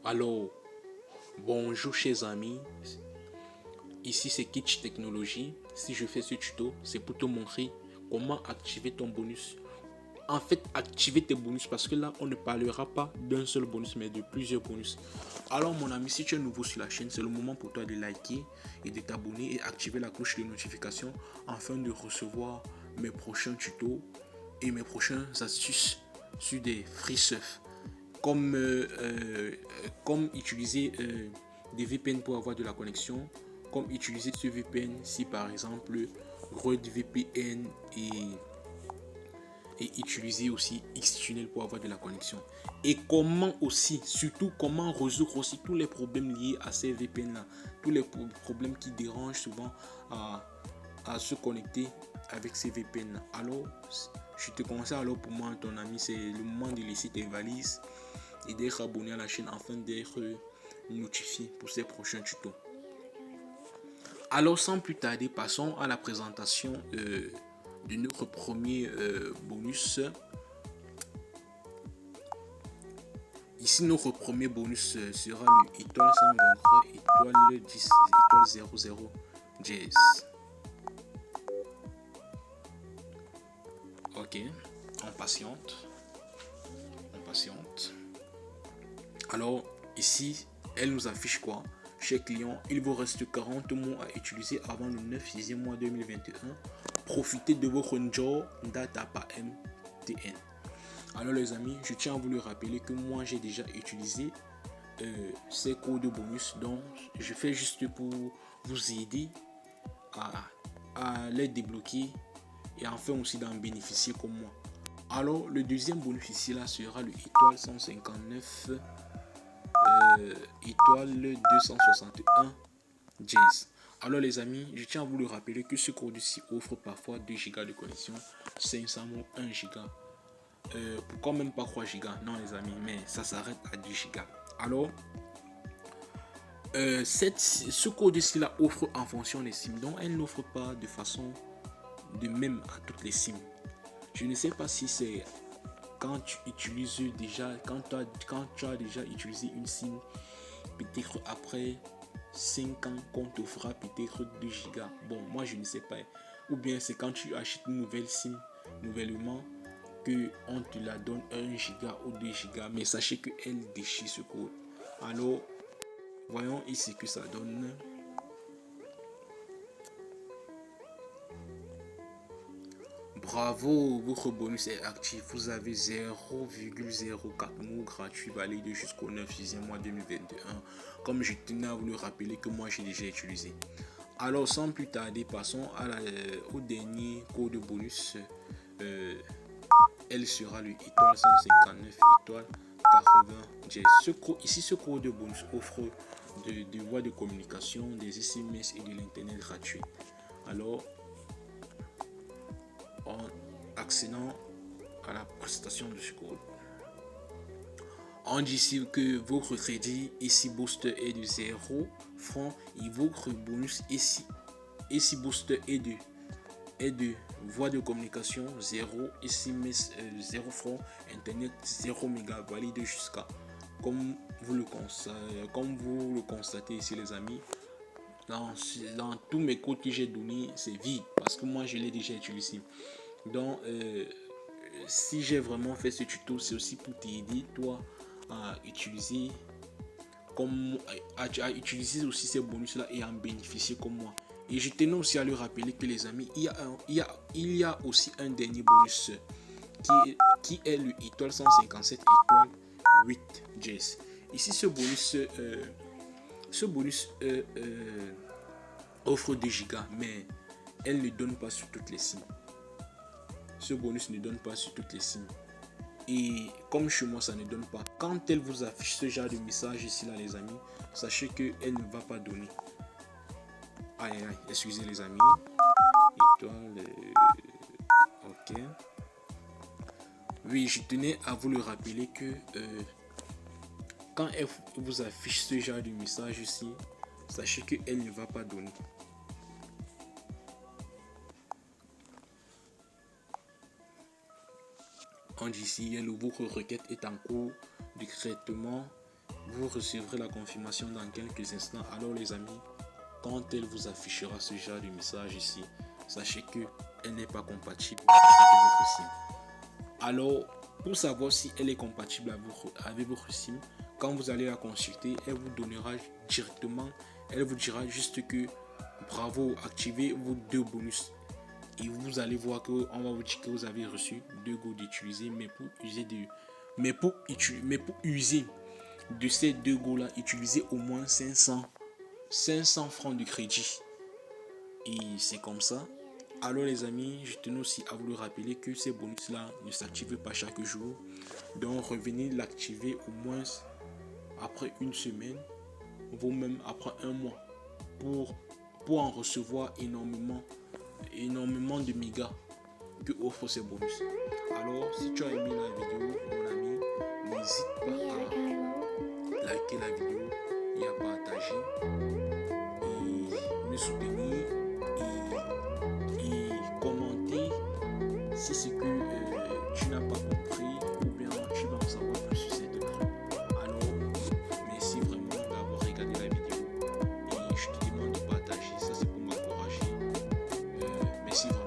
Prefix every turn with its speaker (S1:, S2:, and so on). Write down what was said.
S1: Alors, bonjour chers amis, ici c'est Kitsch Technologie. Si je fais ce tuto, c'est pour te montrer comment activer ton bonus. En fait, activer tes bonus parce que là, on ne parlera pas d'un seul bonus, mais de plusieurs bonus. Alors mon ami, si tu es nouveau sur la chaîne, c'est le moment pour toi de liker et de t'abonner et activer la cloche de notification afin de recevoir mes prochains tutos et mes prochaines astuces sur des free surf. Comme utiliser des VPN pour avoir de la connexion, comme utiliser ce VPN si par exemple RedVPN et utiliser aussi Xtunnel pour avoir de la connexion. Et comment aussi, surtout comment résoudre aussi tous les problèmes liés à ces VPN là, tous les problèmes qui dérangent souvent à se connecter avec ces VPN là. Alors, je te conseille alors pour moi, ton ami, c'est le moment de laisser tes valises et d'être abonné à la chaîne afin d'être notifié pour ces prochains tutos. Alors sans plus tarder, passons à la présentation de notre premier bonus. Ici notre premier bonus sera le étoile 123 étoile 10 étoile 00 jazz. Ok, on patiente. Alors ici elle nous affiche quoi? Chez client, il vous reste 40 mois à utiliser avant le 9e mois 2021. Profitez de votre Njord data par MTN. Alors les amis, je tiens à vous le rappeler que moi j'ai déjà utilisé ces codes de bonus, donc je fais juste pour vous aider à les débloquer et enfin aussi d'en bénéficier comme moi. Alors le deuxième bonus ici là sera le étoile 159 étoile 261 jazz. Alors les amis, je tiens à vous le rappeler que ce code-ci offre parfois 2 Go de connexion, 500 mots, 1 Go. Pourquoi même pas 3 Go? Non les amis, mais ça s'arrête à 10 Go. Alors, ce code-ci là offre en fonction des SIM, donc elle n'offre pas de façon de même à toutes les SIM. Je ne sais pas si c'est quand tu utilises déjà, quand tu as déjà utilisé une SIM, peut-être après 5 ans qu'on t'offrira peut-être 2 Go. Bon, moi je ne sais pas. Ou bien c'est quand tu achètes une nouvelle SIM nouvellement que on te la donne 1 Go ou 2 Go. Mais sachez qu'elle déchire ce code. Alors, voyons ici que ça donne. Bravo, votre bonus est actif. Vous avez 0,04 mots gratuits validés jusqu'au 9e mois 2021. Comme je tenais à vous le rappeler que moi j'ai déjà utilisé. Alors sans plus tarder, passons au dernier code de bonus. Elle sera le étoile 159 étoile 80 ici ce code de bonus offre des voies de communication, des SMS et de l'internet gratuit. Alors en accédant à la prestation de ce code, on dit ici que votre crédit ici booster est de 0 francs et votre bonus ici booster est de voie de communication 0, SMS 0 francs, internet 0 méga valide jusqu'à comme vous le constatez ici les amis. Dans tous mes codes que j'ai donnés, c'est vide parce que moi je l'ai déjà utilisé. Donc si j'ai vraiment fait ce tuto, c'est aussi pour t'aider toi à utiliser à utiliser aussi ces bonus là et en bénéficier comme moi. Et je tenais aussi à le rappeler que les amis, il y a aussi un dernier bonus qui est le étoile 157 étoile 8 jazz. Ici ce bonus offre 2 Go, mais elle ne donne pas sur toutes les SIM. Ce bonus ne donne pas sur toutes les SIM. Et comme chez moi ça ne donne pas, quand elle vous affiche ce genre de message ici là les amis, sachez qu'elle ne va pas donner. Aïe aïe, excusez les amis. Étoile, ok. Oui, je tenais à vous le rappeler que quand elle vous affiche ce genre de message ici, sachez qu'elle ne va pas donner. On dit ici, votre requête est en cours de traitement Vous recevrez la confirmation dans quelques instants. Alors les amis, quand elle vous affichera ce genre de message ici, sachez que elle n'est pas compatible avec votre SIM. Alors, pour savoir si elle est compatible avec votre SIM, quand vous allez la consulter, elle vous donnera directement, elle vous dira juste que bravo, activez vos 2 bonus. Et vous allez voir qu'on va vous dire que vous avez reçu 2 go d'utiliser, mais pour user de ces 2 go là, utilisez au moins 500 francs de crédit. Et c'est comme ça. Alors les amis, je tenais aussi à vous le rappeler que ces bonus là ne s'activent pas chaque jour. Donc revenez l'activer au moins après une semaine, voire même après un mois, pour en recevoir énormément de mégas que offrent ces bonus. Alors si tu as aimé la vidéo, mon ami, n'hésite pas à liker la vidéo et à partager et me soutenir et commenter si c'est que tu n'as pas compris ou bien tu vas en savoir plus sur cette œuvre. Alors merci vraiment d'avoir regardé la vidéo et je te demande de partager, ça c'est pour m'encourager. Merci vraiment.